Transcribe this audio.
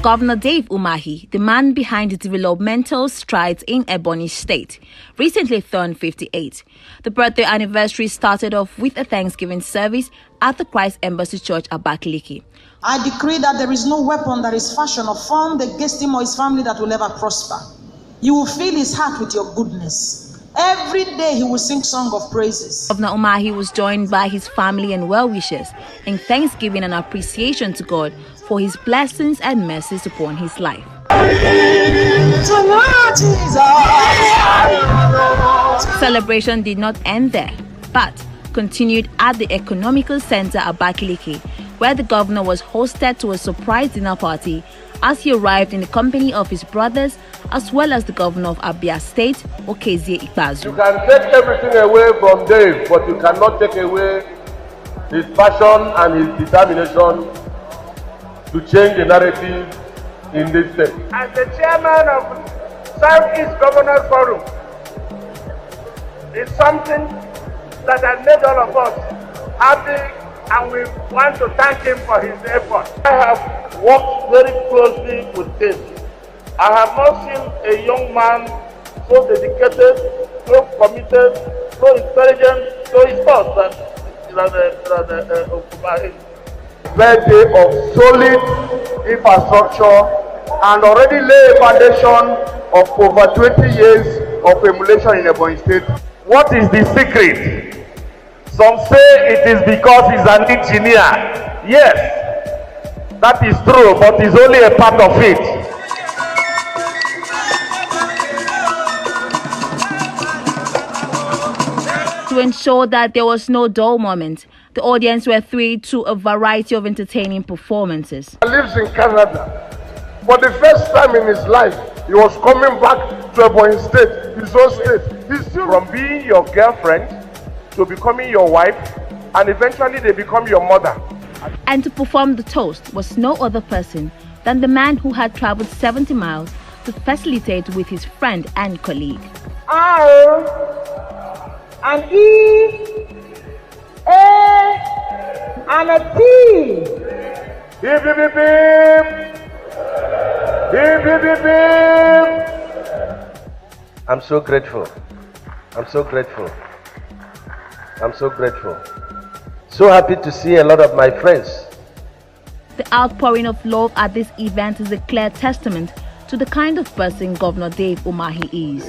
Governor Dave Umahi, the man behind the developmental strides in Ebonyi State, recently turned 58. The birthday anniversary started off with a Thanksgiving service at the Christ Embassy Church, Abakaliki. I decree that there is no weapon that is fashioned or formed against him or his family that will ever prosper. You will fill his heart with your goodness. Every day he will sing song of praises. Governor Umahi was joined by his family and well-wishers in thanksgiving and appreciation to God for his blessings and mercies upon his life. Celebration did not end there, but continued at the Economical Center Abakaliki, where the governor was hosted to a surprise dinner party as he arrived in the company of his brothers as well as the governor of Abia State, Okezie Ikpeazu. You can take everything away from Dave, but you cannot take away his passion and his determination to change the narrative in this state. As the chairman of Southeast Governors Forum, it's something that has made all of us happy, and we want to thank him for his effort. I have worked very closely with him. I have not seen a young man so dedicated, so committed, so intelligent, so his thoughts Birthday of solid infrastructure and already lay a foundation of over 20 years of emulation in Ebonyi State. What is the secret? Some say it is because he's an engineer. Yes, that is true, but it's only a part of it. To ensure that there was no dull moment, the audience were thrilled to a variety of entertaining performances. He lives in Canada. For the first time in his life, he was coming back to Ebonyi State, his own state. He's still from being your girlfriend to becoming your wife, and eventually they become your mother. And to perform the toast was no other person than the man who had traveled 70 miles to facilitate with his friend and colleague. R and E A and a T. Beep, beep, beep, beep. Beep, beep, beep, beep. I'm so grateful. I'm so grateful. I'm so grateful. So happy to see a lot of my friends. The outpouring of love at this event is a clear testament to the kind of person Governor Dave Umahi is.